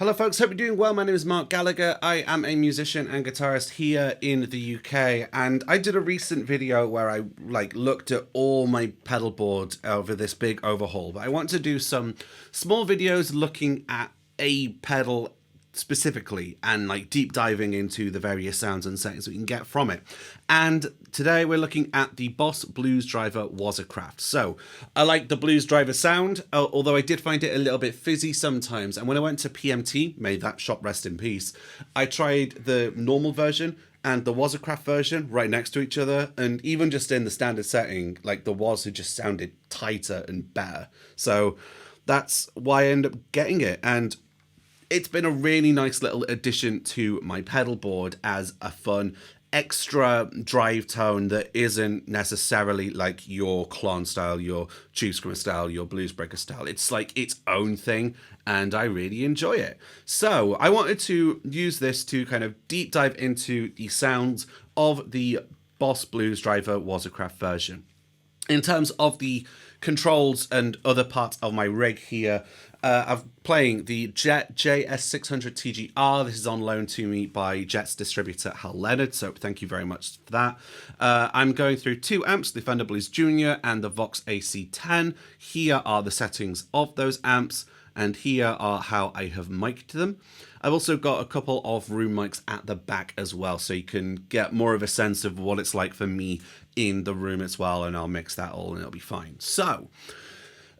Hello folks, hope you're doing well. My name is Marc Gallagher. I am a musician and guitarist here in the UK, and I did a recent video where I looked at all my pedal boards over this big overhaul, but I want to do some small videos looking at a pedal specifically and deep diving into the various sounds and settings we can get from it. And today we're looking at the Boss Blues Driver Waza. So I like the Blues Driver sound, although I did find it a little bit fizzy sometimes. And when I went to PMT, may that shop rest in peace, I tried the normal version and the Waza version right next to each other, and even just in the standard setting, the Waza just sounded tighter and better. So that's why I ended up getting it, and it's been a really nice little addition to my pedal board as a fun extra drive tone that isn't necessarily like your Klon style, your Tube Screamer style, your Blues Breaker style. It's like its own thing, and I really enjoy it. So I wanted to use this to kind of deep dive into the sounds of the Boss Blues Driver Waza version. In terms of the controls and other parts of my rig here, I'm playing the Jet JS600 TGR. This is on loan to me by Jet's distributor, Hal Leonard, so thank you very much for that. I'm going through two amps, the Fender Blues Junior and the Vox AC10. Here are the settings of those amps, and here are how I have mic'd them. I've also got a couple of room mics at the back as well, so you can get more of a sense of what it's like for me in the room as well, and I'll mix that all and it'll be fine. So,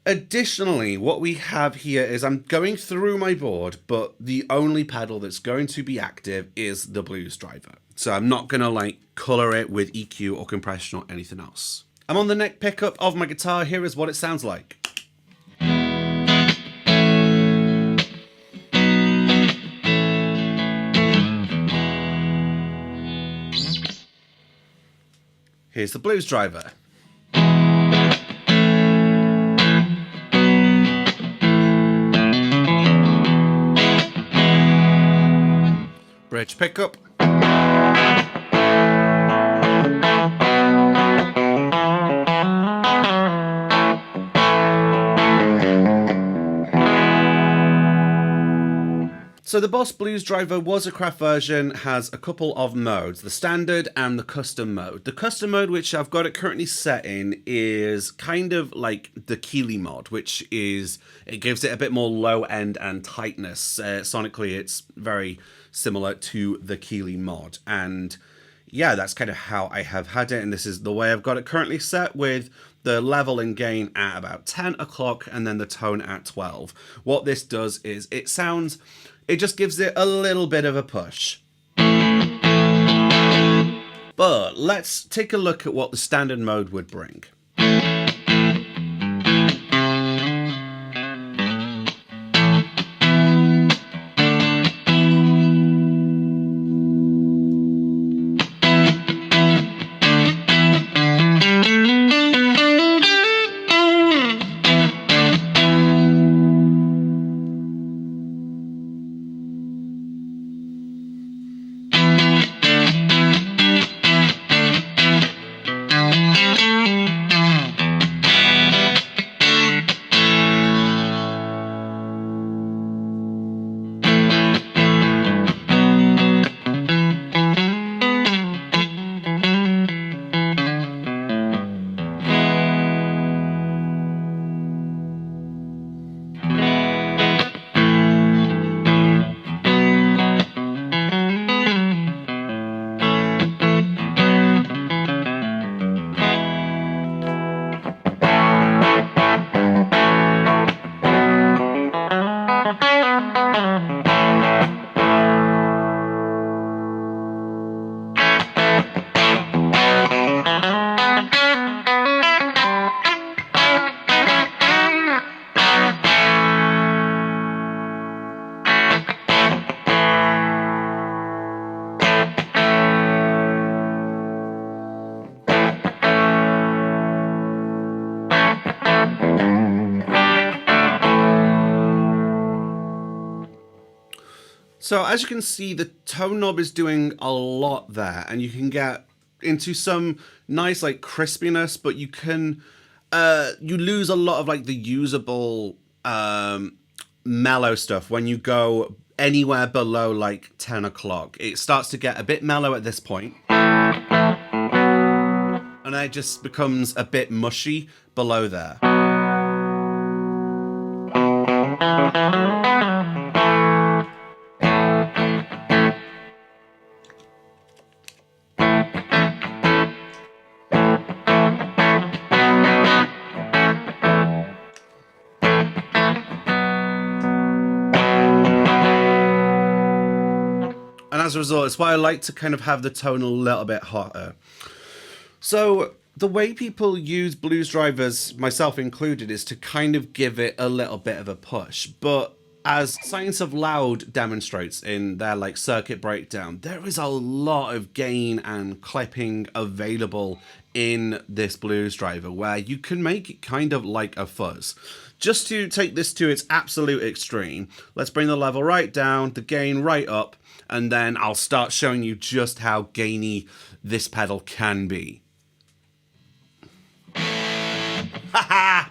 additionally, what we have here is I'm going through my board, but the only pedal that's going to be active is the Blues Driver. So I'm not going to color it with EQ or compression or anything else. I'm on the neck pickup of my guitar. Here is what it sounds like. Here's the Blues Driver. Bridge pickup. So the Boss Blues Driver Waza version has a couple of modes, the standard and the custom mode. The custom mode, which I've got it currently set in, is kind of like the Keeley mod, which is, it gives it a bit more low end and tightness. Sonically, it's very similar to the Keeley mod. And yeah, that's kind of how I have had it. And this is the way I've got it currently set, with the level and gain at about 10 o'clock and then the tone at 12. What this does is it just gives it a little bit of a push. But let's take a look at what the standard mode would bring. So as you can see, the tone knob is doing a lot there, and you can get into some nice crispiness, but you can you lose a lot of the usable mellow stuff when you go anywhere below like 10 o'clock. It starts to get a bit mellow at this point, and then it just becomes a bit mushy below there. And as a result, it's why I like to kind of have the tone a little bit hotter. So the way people use blues drivers, myself included, is to kind of give it a little bit of a push. But as Science of Loud demonstrates in their like circuit breakdown, there is a lot of gain and clipping available in this blues driver where you can make it kind of like a fuzz. Just to take this to its absolute extreme, let's bring the level right down, the gain right up, and then I'll start showing you just how gainy this pedal can be. Haha!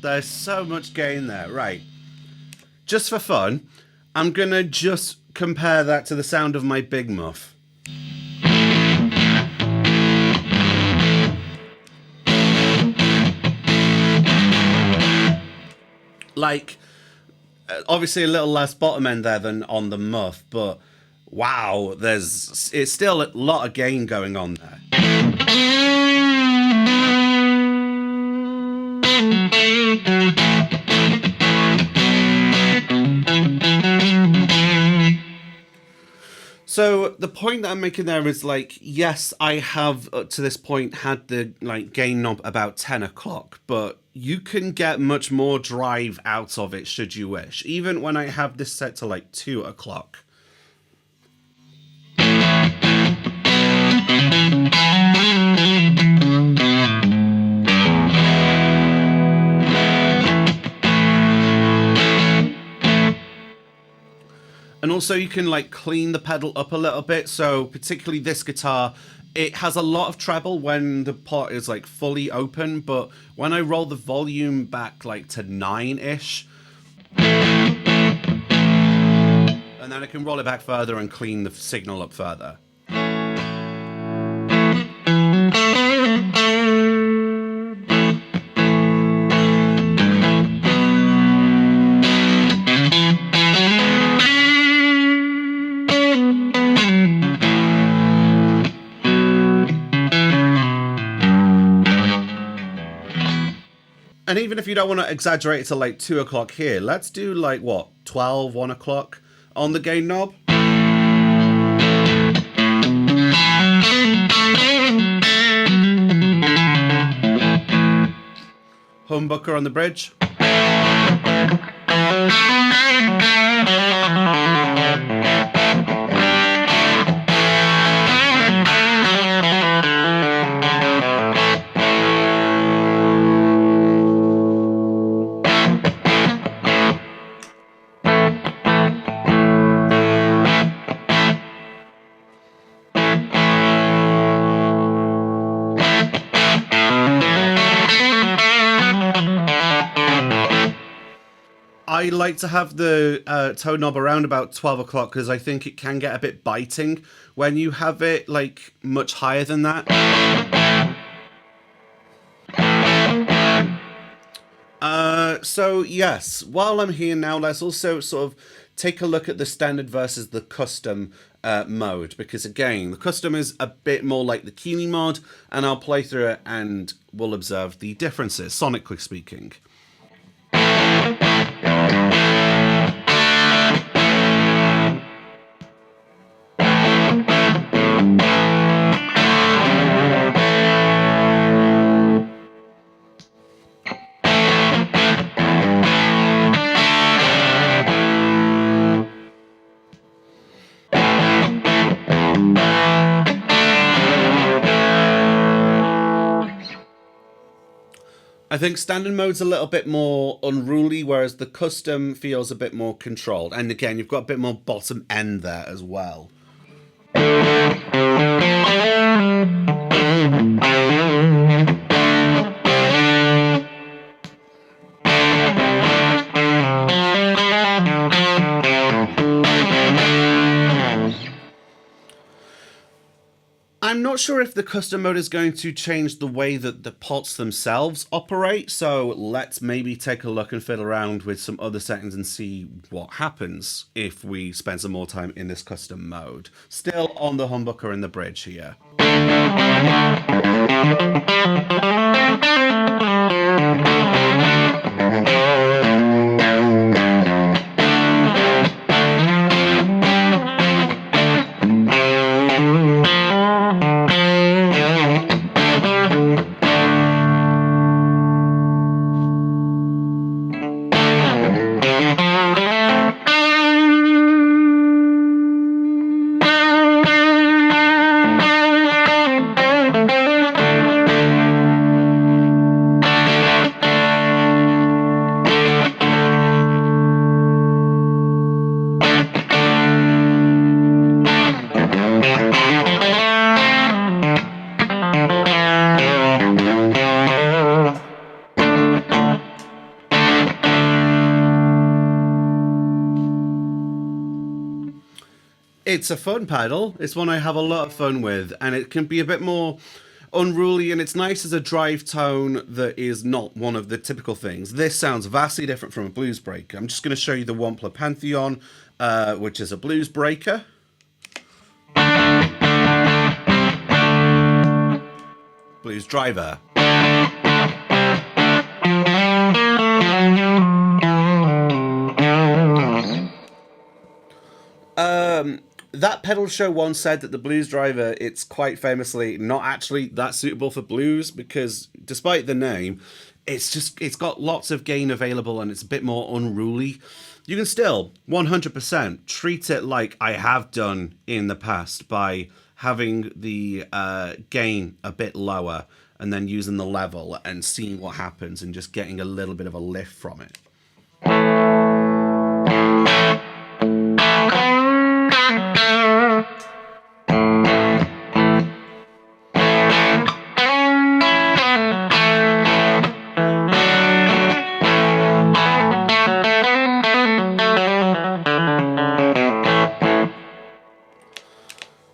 There's so much gain there. Right. Just for fun, I'm going to just compare that to the sound of my Big Muff. Like, obviously a little less bottom end there than on the Muff, but wow, it's still a lot of gain going on there. So the point that I'm making there is like, yes, I have up to this point had the like gain knob about 10 o'clock, but you can get much more drive out of it should you wish. Even when I have this set to like 2 o'clock. And also you can like clean the pedal up a little bit. So particularly this guitar, it has a lot of treble when the pot is like fully open. But when I roll the volume back like to 9-ish, and then I can roll it back further and clean the signal up further. And even if you don't want to exaggerate it to like 2 o'clock here, let's do like what, 12, 1 o'clock on the gain knob. Humbucker on the bridge. I like to have the tone knob around about 12 o'clock because I think it can get a bit biting when you have it like much higher than that. So yes, while I'm here now, let's also sort of take a look at the standard versus the custom mode, because again, the custom is a bit more like the Keeley mod, and I'll play through it and we'll observe the differences, sonically speaking. I think standard mode's a little bit more unruly, whereas the custom feels a bit more controlled. And again, you've got a bit more bottom end there as well. I'm not sure if the custom mode is going to change the way that the pots themselves operate, so let's maybe take a look and fiddle around with some other settings and see what happens if we spend some more time in this custom mode. Still on the humbucker and the bridge here. It's a fun pedal. It's one I have a lot of fun with, and it can be a bit more unruly, and it's nice as a drive tone that is not one of the typical things. This sounds vastly different from a blues breaker. I'm just going to show you the Wampler Pantheon, which is a blues breaker. Blues driver. That pedal show once said that the blues driver, it's quite famously not actually that suitable for blues, because despite the name, it's got lots of gain available and it's a bit more unruly. You can still 100% treat it like I have done in the past by having the gain a bit lower and then using the level and seeing what happens and just getting a little bit of a lift from it.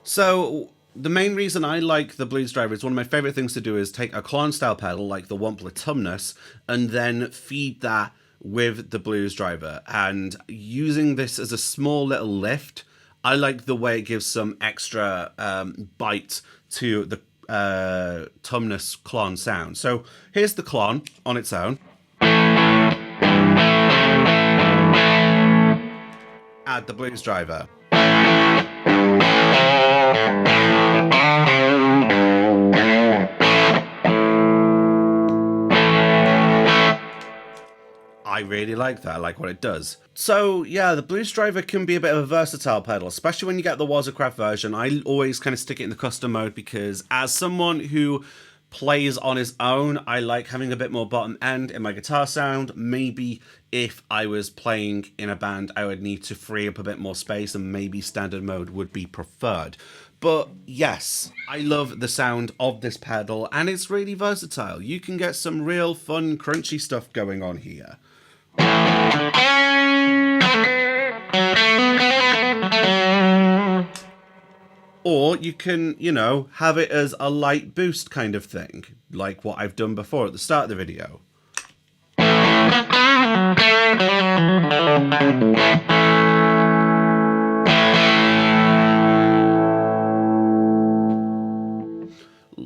So the main reason I like the blues driver is one of my favorite things to do is take a Klon style pedal like the Wampler Tumnus and then feed that with the blues driver. And using this as a small little lift, I like the way it gives some extra bite to the Tumnus Klon sound. So here's the Klon on its own. Add the blues driver. I really like that. I like what it does. So yeah, the blues driver can be a bit of a versatile pedal, especially when you get the Waza version. I always kind of stick it in the custom mode because as someone who plays on his own, I like having a bit more bottom end in my guitar sound. Maybe if I was playing in a band, I would need to free up a bit more space and maybe standard mode would be preferred. But yes, I love the sound of this pedal and it's really versatile. You can get some real fun, crunchy stuff going on here. Or you can, you know, have it as a light boost kind of thing, like what I've done before at the start of the video.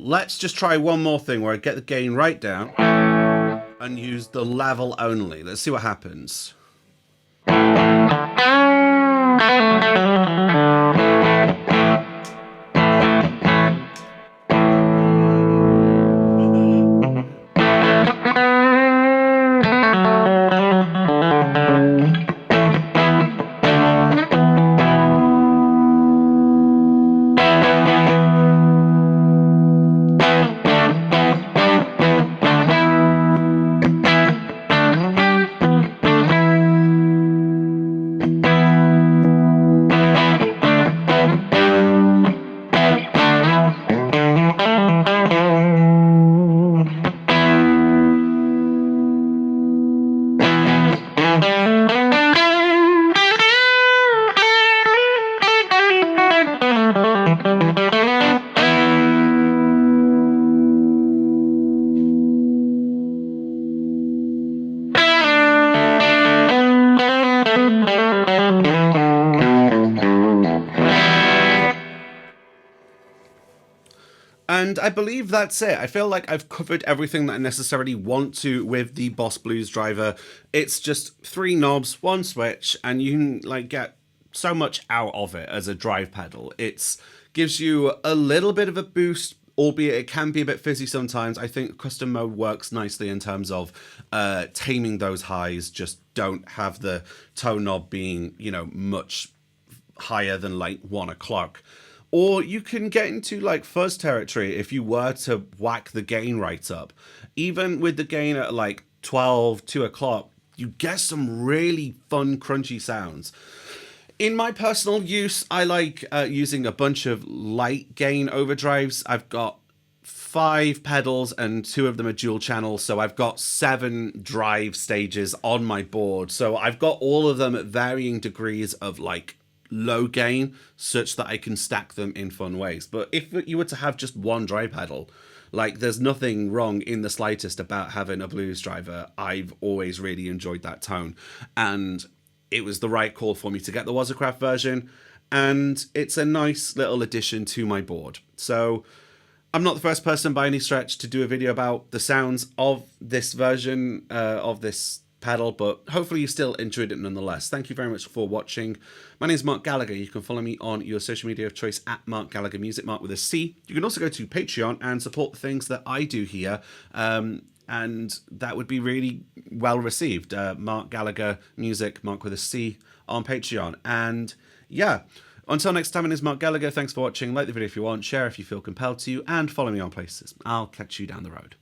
let's just try one more thing where I get the gain right down and use the level only. Let's see what happens. And I believe that's it. I feel like I've covered everything that I necessarily want to with the Boss Blues driver. It's just 3 knobs, 1 switch, and you can like get so much out of it as a drive pedal. It gives you a little bit of a boost, albeit it can be a bit fizzy sometimes. I think custom mode works nicely in terms of taming those highs. Just don't have the tone knob being, you know, much higher than like 1 o'clock. Or you can get into like fuzz territory if you were to whack the gain right up. Even with the gain at like 12, 2 o'clock, you get some really fun crunchy sounds. In my personal use, I like using a bunch of light gain overdrives. I've got 5 pedals and 2 of them are dual channel, so I've got 7 drive stages on my board. So I've got all of them at varying degrees of like low gain, such that I can stack them in fun ways. But if you were to have just 1 drive pedal, like there's nothing wrong in the slightest about having a blues driver. I've always really enjoyed that tone, and it was the right call for me to get the Waza version, and it's a nice little addition to my board. So I'm not the first person by any stretch to do a video about the sounds of this version of this pedal, but hopefully you still enjoyed it nonetheless. Thank you very much for watching. My name is Marc Gallagher. You can follow me on your social media of choice at Marc Gallagher Music, Marc with a C. You can also go to Patreon and support the things that I do here, and that would be really well received. Marc Gallagher Music, Marc with a C on Patreon. And yeah, until next time, my name is Marc Gallagher. Thanks for watching. Like the video if you want, share if you feel compelled to, and follow me on places. I'll catch you down the road.